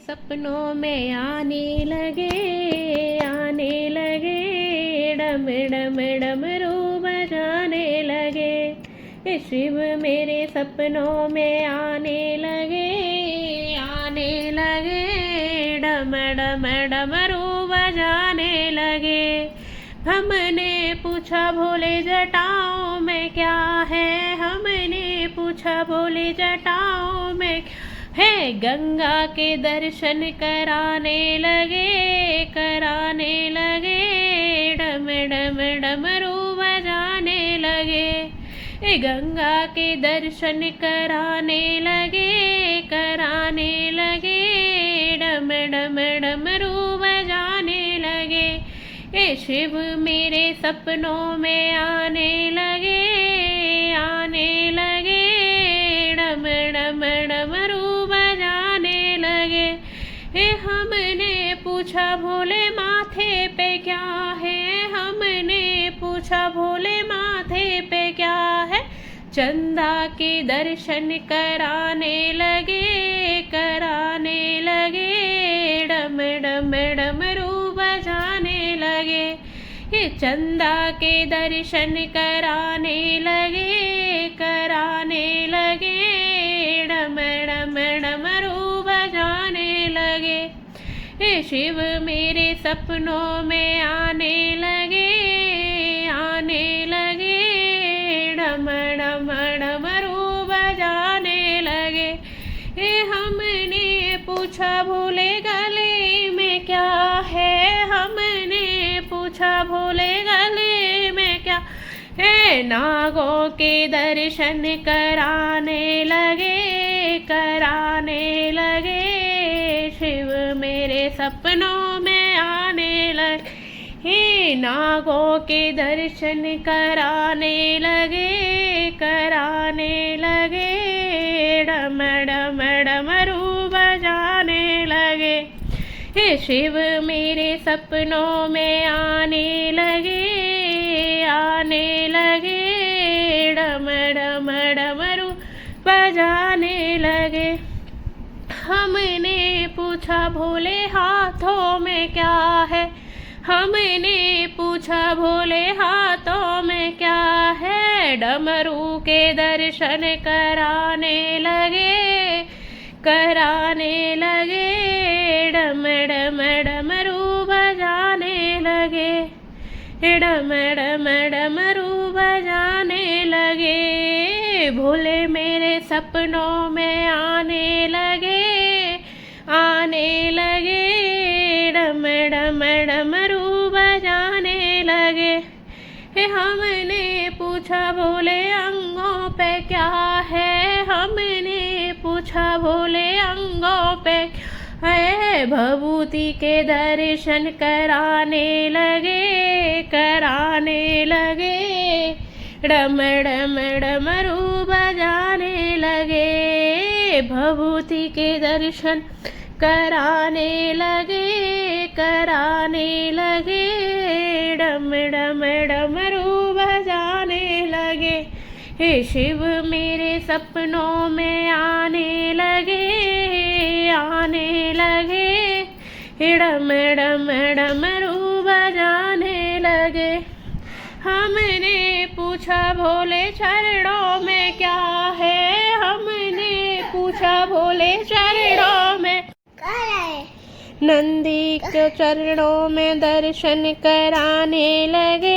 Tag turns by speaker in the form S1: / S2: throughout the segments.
S1: सपनों में आने लगे डम डम डमरू बजाने लगे। हे शिव मेरे सपनों में आने लगे डम डम डमरू बजाने लगे। हमने पूछा भोले जटाओं में क्या है, हमने पूछा भोले जटाओं में है। गंगा के दर्शन कराने लगे डम डम डमरू बजाने लगे। गंगा के दर्शन कराने लगे डम डम डमरू बजाने लगे। शिव मेरे सपनों में आने लगे डम डम डमरू बजाने लगे। हमने पूछा भोले माथे पे क्या है, हमने पूछा भोले माथे पे क्या है। चंदा के दर्शन कराने लगे डम डम डमरू बजाने लगे। चंदा के दर्शन कराने लगे डम डम डमरू बजाने लगे। शिव मेरे सपनों में आने लगे डम डम डमरू बजाने लगे। हमने पूछा भोले गले में क्या है, हमने पूछा भोले गले में क्या है। नागों के दर्शन कराने लगे शिव मेरे सपनों में आने लगे। नागों के दर्शन कराने लगे डम डम डमरू बजाने लगे। शिव मेरे सपनों में आने लगे डम डम डमरू बजाने लगे। हमने पूछा भोले हाथों में क्या है, हमने पूछा भोले हाथों में क्या है। डमरू के दर्शन कराने लगे डम डम डमरू बजाने लगे डम डम डमरू बजाने लगे। भोले मेरे सपनों में आने लगे डम डम डमरू बजाने लगे। हमने पूछा भोले अंगों पे क्या है, हमने पूछा भोले अंगों पे है। भभूति के दर्शन कराने लगे डम डम डमरू बजाने लगे। भभूति के दर्शन कराने लगे डम डम डमरू बजाने लगे। शिव मेरे सपनों में आने लगे डम डम डमरू बजाने लगे। हमने पूछा भोले चरणों में क्या है, हमने पूछा भोले चरणों में नंदी के चरणों में दर्शन कराने लगे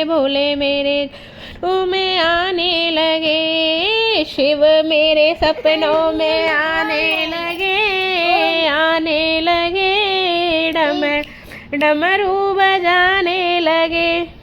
S1: भोले मेरे में आने लगे। शिव मेरे सपनों में आने लगे डमरू बजाने लगे।